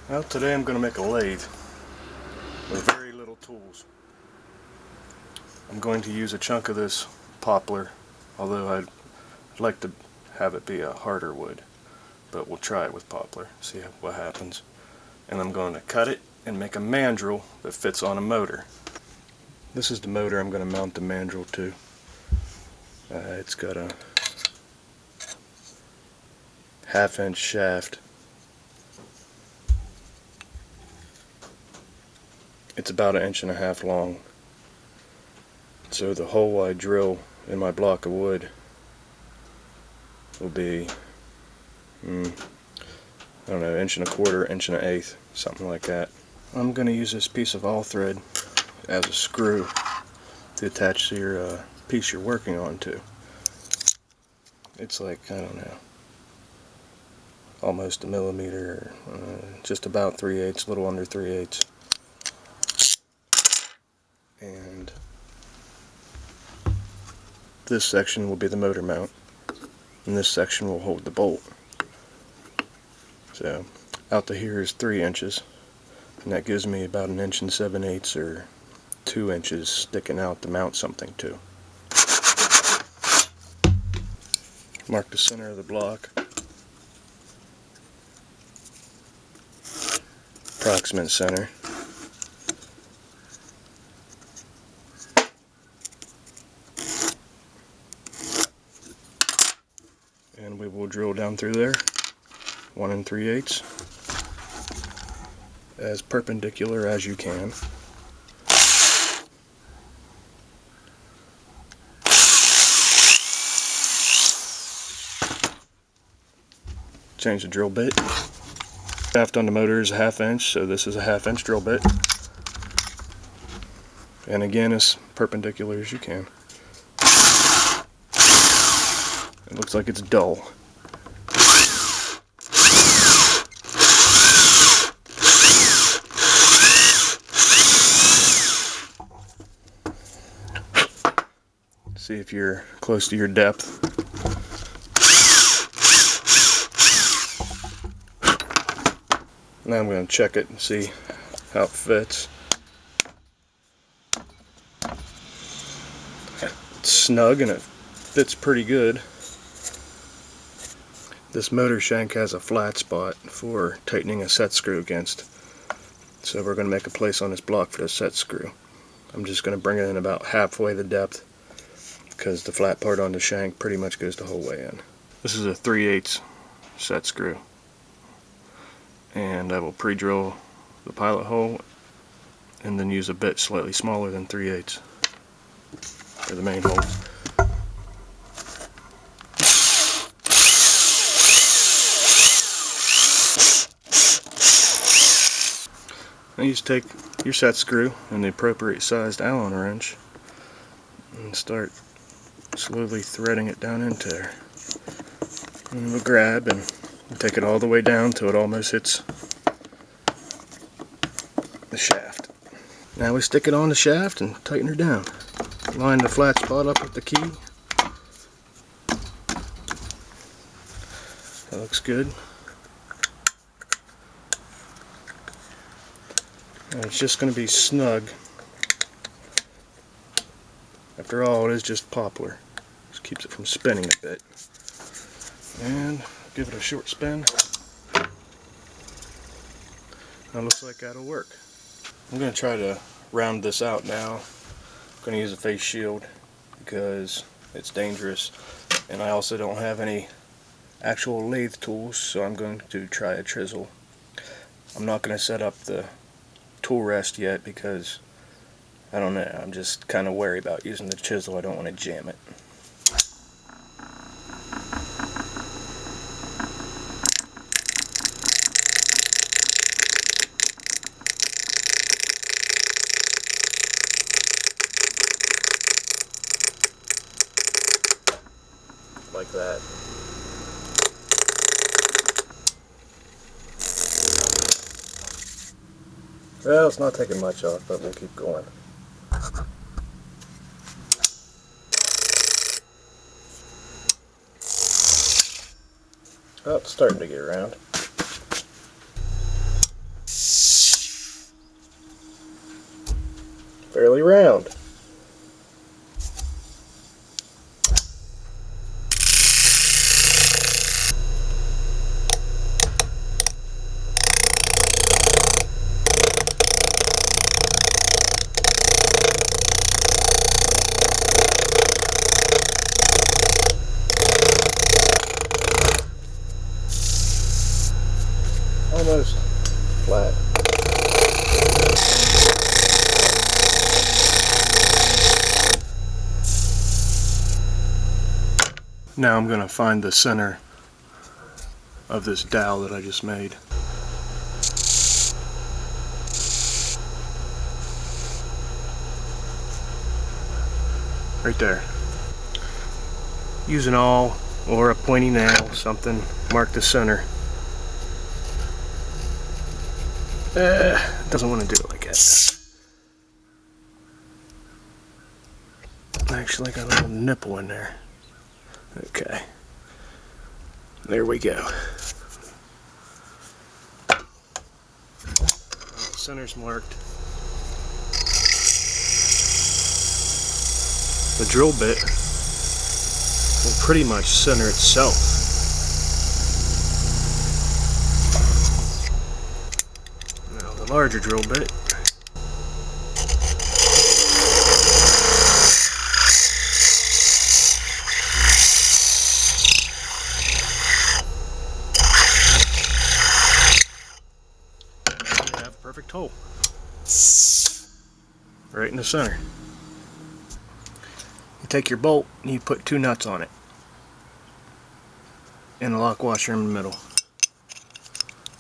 Well, today I'm going to make a lathe with very little tools. I'm going to use a chunk of this poplar, although I'd like to have it be a harder wood, but we'll try it with poplar, see what happens. And I'm going to cut it and make a mandrel that fits on a motor. This is the motor I'm going to mount the mandrel to. It's got a 1/2 inch shaft. It's about 1.5 inches long. So the hole I drill in my block of wood will be, I don't know, 1.25 inches, 1.125 inches, something like that. I'm going to use this piece of all thread as a screw to attach to your piece you're working on to. It's like, I don't know, almost a millimeter, just about 3/8, a little under 3/8. And this section will be the motor mount, and this section will hold the bolt. So out to here is 3 inches, and that gives me about 1 7/8 inches or 2 inches sticking out to mount something to. Mark the center of the block, approximate center. And we will drill down through there, 1 3/8, as perpendicular as you can. Change the drill bit. Shaft on the motor is a 1/2 inch, so this is a 1/2 inch drill bit. And again, as perpendicular as you can. It looks like it's dull. See if you're close to your depth. Now I'm going to check it and see how it fits. It's snug and it fits pretty good. This motor shank has a flat spot for tightening a set screw against. So we're going to make a place on this block for the set screw. I'm just going to bring it in about halfway the depth, because the flat part on the shank pretty much goes the whole way in. This is a 3/8 set screw, and I will pre-drill the pilot hole and then use a bit slightly smaller than 3/8 for the main hole. Now you just take your set screw and the appropriate sized Allen wrench and start slowly threading it down into there. And we'll grab and take it all the way down till it almost hits the shaft. Now we stick it on the shaft and tighten her down. Line the flat spot up with the key. That looks good. And it's just going to be snug. After all, it is just poplar. Just keeps it from spinning a bit. And give it a short spin. That looks like that'll work. I'm going to try to round this out now. I'm going to use a face shield because it's dangerous, and I also don't have any actual lathe tools, so I'm going to try a chisel. I'm not going to set up the tool rest yet because I don't know, I'm just kind of wary about using the chisel. I don't want to jam it. Like that. Well, it's not taking much off, but we'll keep going. Oh, it's starting to get around. fairly round. Almost flat. Now I'm going to find the center of this dowel that I just made. Right there. Use an awl or a pointy nail, something, mark the center. Doesn't want to do it like that. Actually got a little nipple in there. Okay. There we go. Center's marked. The drill bit will pretty much center itself. Now the larger drill bit. You have a perfect hole. Right in the center. You take your bolt and you put 2 nuts on it. And a lock washer in the middle.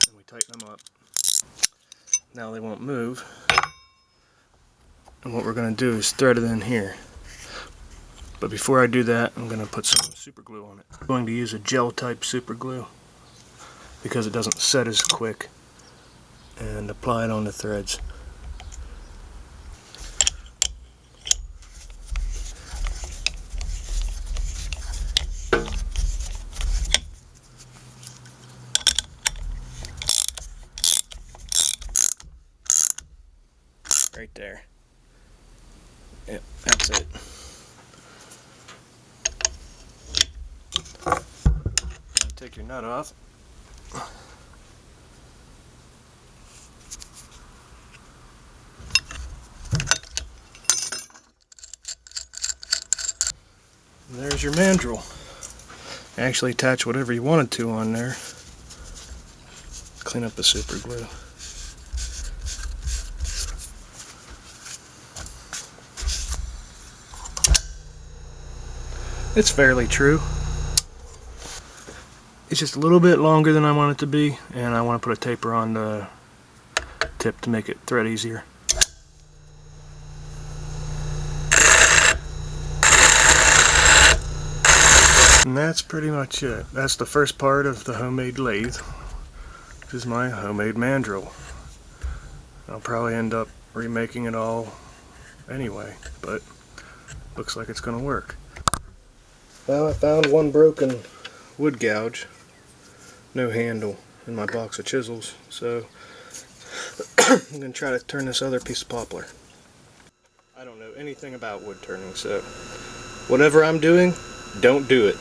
And we tighten them up. Now they won't move. And what we're going to do is thread it in here. But before I do that, I'm going to put some super glue on it. I'm going to use a gel type super glue because it doesn't set as quick, and apply it on the threads. Right there. Yep, that's it. Take your nut off. And there's your mandrel. Actually attach whatever you wanted to on there. Clean up the super glue. It's fairly true. It's just a little bit longer than I want it to be, and I want to put a taper on the tip to make it thread easier. And that's pretty much it. That's the first part of the homemade lathe. This is my homemade mandrel. I'll probably end up remaking it all anyway, but looks like it's going to work. Well, I found one broken wood gouge, no handle, in my box of chisels, so I'm going to try to turn this other piece of poplar. I don't know anything about wood turning, so whatever I'm doing, don't do it.